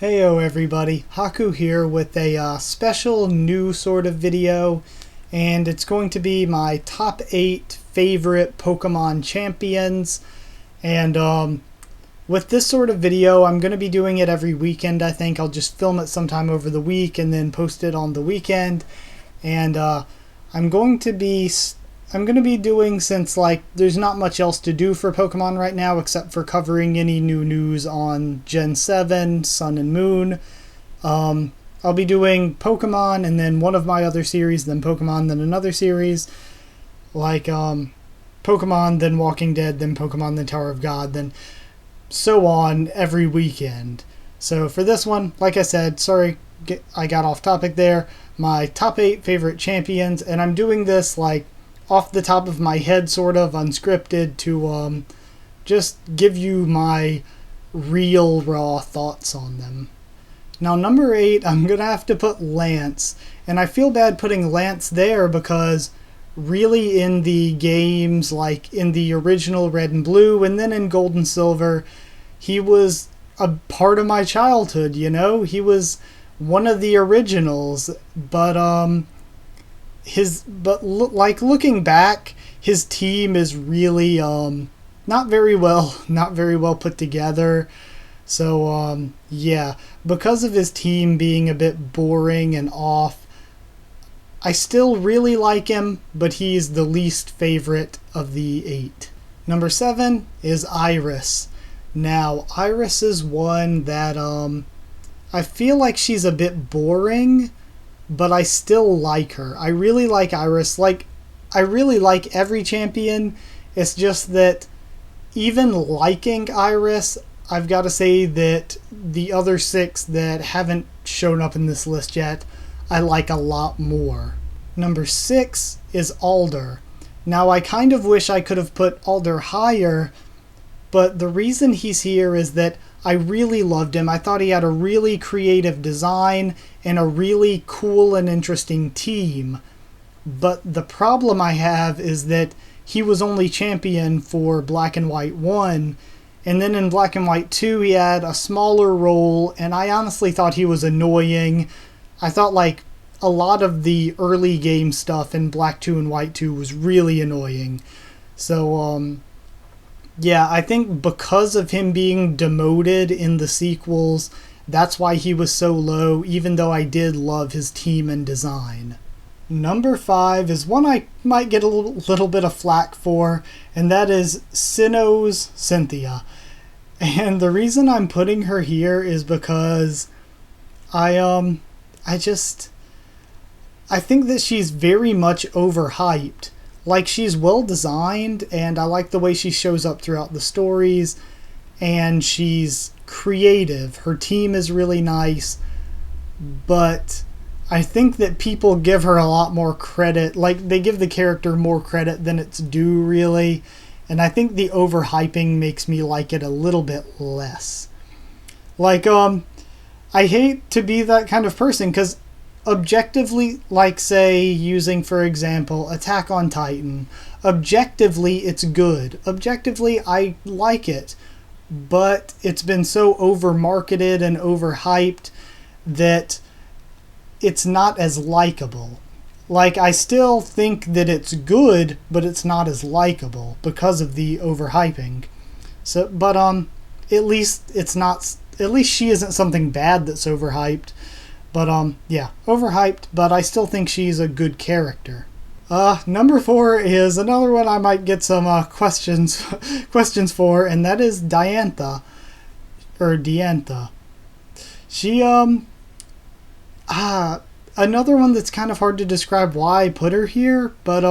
Heyo everybody, Haku here with a special new sort of video, and it's going to be my top 8 favorite Pokemon champions. And with this sort of video, I'm going to be doing it every weekend. I think I'll just film it sometime over the week and then post it on the weekend. And I'm going to be doing, since there's not much else to do for Pokemon right now except for covering any new news on Gen 7, Sun and Moon. I'll be doing Pokemon and then one of my other series, then Pokemon, then another series. Pokemon, then Walking Dead, then Pokemon, then Tower of God, then so on every weekend. So for this one, like I said, sorry I got off topic there, my top 8 favorite champions, and I'm doing this off the top of my head, sort of unscripted, to just give you my real raw thoughts on them. Now, number 8, I'm gonna have to put Lance, and I feel bad putting Lance there because really in the games, like in the original Red and Blue and then in Gold and Silver, he was a part of my childhood, you know? He was one of the originals, but looking back, his team is really not very well put together. So yeah, because of his team being a bit boring and off, I still really like him, but he's the least favorite of the 8. Number 7 is Iris. Now, Iris is one that I feel like she's a bit boring, but I still like her. I really like Iris. I really like every champion. It's just that even liking Iris, I've got to say that the other 6 that haven't shown up in this list yet, I like a lot more. Number 6 is Alder. Now, I kind of wish I could have put Alder higher, but the reason he's here is that I really loved him. I thought he had a really creative design and a really cool and interesting team. But the problem I have is that he was only champion for Black and White 1, and then in Black and White 2 he had a smaller role, and I honestly thought he was annoying. I thought a lot of the early game stuff in Black 2 and White 2 was really annoying. So yeah, I think because of him being demoted in the sequels, that's why he was so low, even though I did love his team and design. Number 5 is one I might get a little bit of flack for, and that is Sinnoh's Cynthia. And the reason I'm putting her here is because I think that she's very much overhyped. She's well designed, and I like the way she shows up throughout the stories, and she's creative. Her team is really nice, but I think that people give her a lot more credit. They give the character more credit than it's due, really, and I think the overhyping makes me like it a little bit less. I hate to be that kind of person, because objectively, say, using, for example, Attack on Titan, objectively, it's good. Objectively, I like it. But it's been so over-marketed and overhyped that it's not as likable. I still think that it's good, but it's not as likable because of the overhyping. So, but at least it's not. At least she isn't something bad that's overhyped. But yeah, overhyped, but I still think she's a good character. Number 4 is another one I might get some questions for, and that is Diantha. Or Diantha. She, another one that's kind of hard to describe why I put her here, but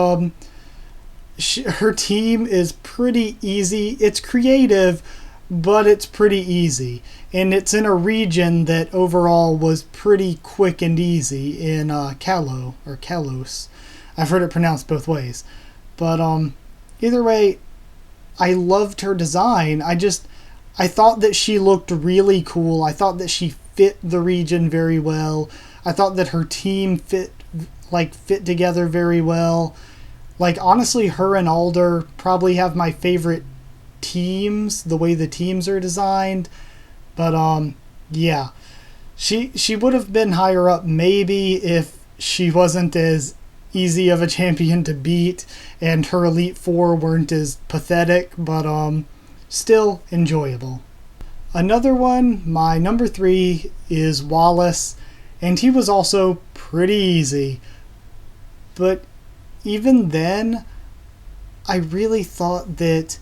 her team is pretty easy. It's creative, but it's pretty easy. And it's in a region that overall was pretty quick and easy in Kalos. I've heard it pronounced both ways. But either way, I loved her design. I thought that she looked really cool. I thought that she fit the region very well. I thought that her team fit together very well. Honestly, her and Alder probably have my favorite teams, the way the teams are designed. But yeah, She would have been higher up maybe if she wasn't as easy of a champion to beat and her Elite Four weren't as pathetic, but still enjoyable. Another one, my number 3, is Wallace, and he was also pretty easy. But even then, I really thought that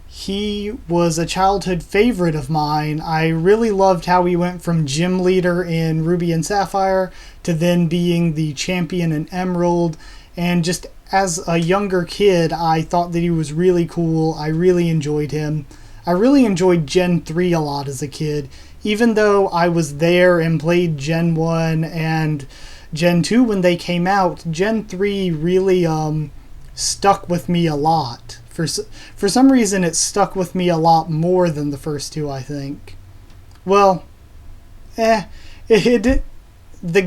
he was a childhood favorite of mine. I really loved how he went from gym leader in Ruby and Sapphire to then being the champion in Emerald. And just as a younger kid, I thought that he was really cool. I really enjoyed him. I really enjoyed Gen 3 a lot as a kid. Even though I was there and played Gen 1 and Gen 2 when they came out, Gen 3 really stuck with me a lot. For some reason, it stuck with me a lot more than the first two, I think. Well, the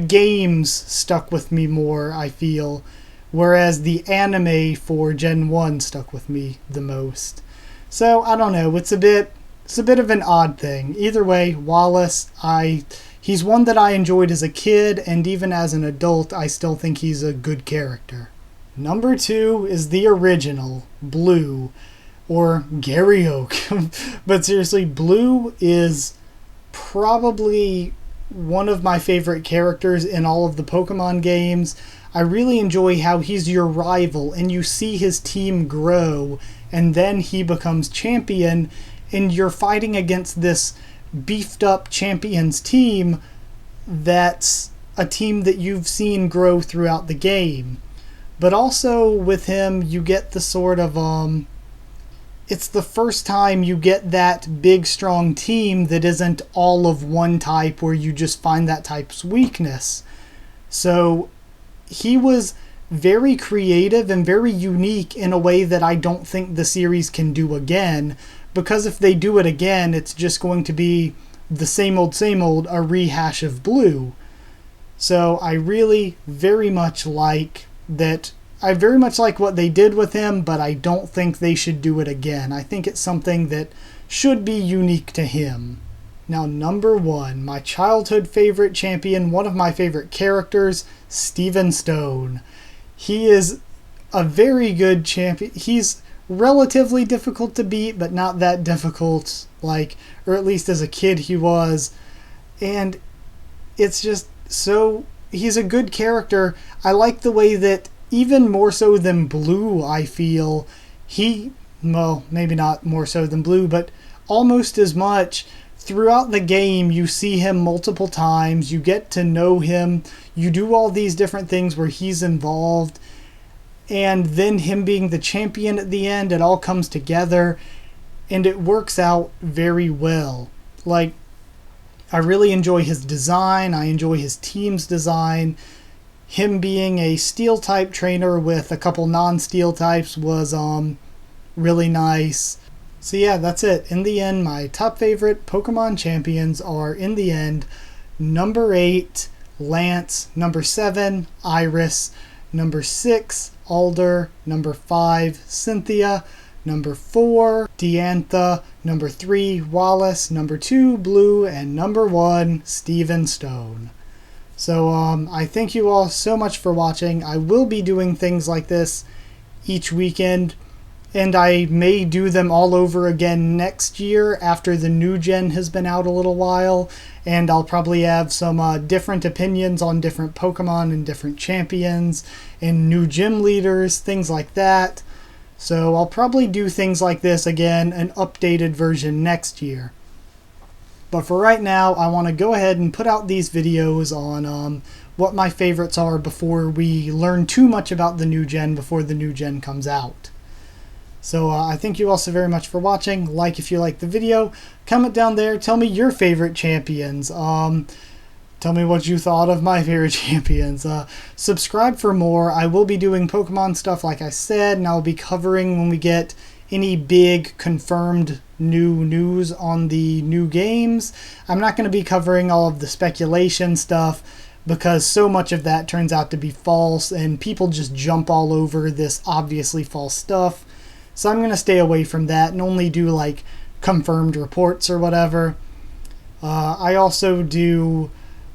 games stuck with me more, I feel, whereas the anime for Gen 1 stuck with me the most. So, I don't know, it's a bit of an odd thing. Either way, Wallace, he's one that I enjoyed as a kid, and even as an adult, I still think he's a good character. Number 2 is the original, Blue, or Gary Oak. But seriously, Blue is probably one of my favorite characters in all of the Pokemon games. I really enjoy how he's your rival, and you see his team grow, and then he becomes champion, and you're fighting against this beefed up champions team that's a team that you've seen grow throughout the game. But also with him, you get the sort of, it's the first time you get that big, strong team that isn't all of one type where you just find that type's weakness. So he was very creative and very unique in a way that I don't think the series can do again, because if they do it again, it's just going to be the same old, a rehash of Blue. So I really very much like that. I very much like what they did with him, but I don't think they should do it again. I think it's something that should be unique to him. Now, number 1, my childhood favorite champion, one of my favorite characters, Steven Stone. He is a very good champion. He's relatively difficult to beat, but not that difficult, or at least as a kid he was. And it's just so, he's a good character. I like the way that, even more so than Blue, I feel, maybe not more so than Blue, but almost as much. Throughout the game, you see him multiple times, you get to know him, you do all these different things where he's involved, and then him being the champion at the end, it all comes together, and it works out very well. I really enjoy his design, I enjoy his team's design. Him being a Steel-type trainer with a couple non-Steel types was really nice. So yeah, that's it. In the end, my top favorite Pokemon champions are, in the end, number 8, Lance, number 7, Iris, number 6, Alder, number 5, Cynthia, number 4, Diantha, number 3, Wallace, number 2, Blue, and number 1, Steven Stone. So I thank you all so much for watching. I will be doing things like this each weekend, and I may do them all over again next year after the new gen has been out a little while, and I'll probably have some different opinions on different Pokemon and different champions and new gym leaders, things like that. So I'll probably do things like this again, an updated version next year. But for right now, I want to go ahead and put out these videos on what my favorites are before we learn too much about the new gen, before the new gen comes out. So I thank you all so very much for watching. Like if you liked the video. Comment down there. Tell me your favorite champions. Tell me what you thought of my favorite champions. Subscribe for more. I will be doing Pokemon stuff like I said, and I'll be covering when we get any big confirmed new news on the new games. I'm not going to be covering all of the speculation stuff because so much of that turns out to be false and people just jump all over this obviously false stuff. So I'm going to stay away from that and only do confirmed reports or whatever. I also do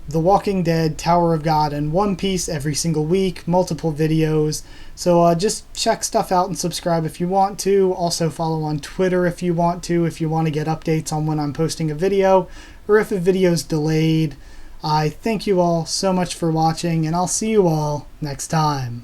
The Walking Dead, Tower of God, and One Piece every single week, multiple videos. So just check stuff out and subscribe if you want to. Also follow on Twitter if you want to get updates on when I'm posting a video or if a video's delayed. I thank you all so much for watching, and I'll see you all next time.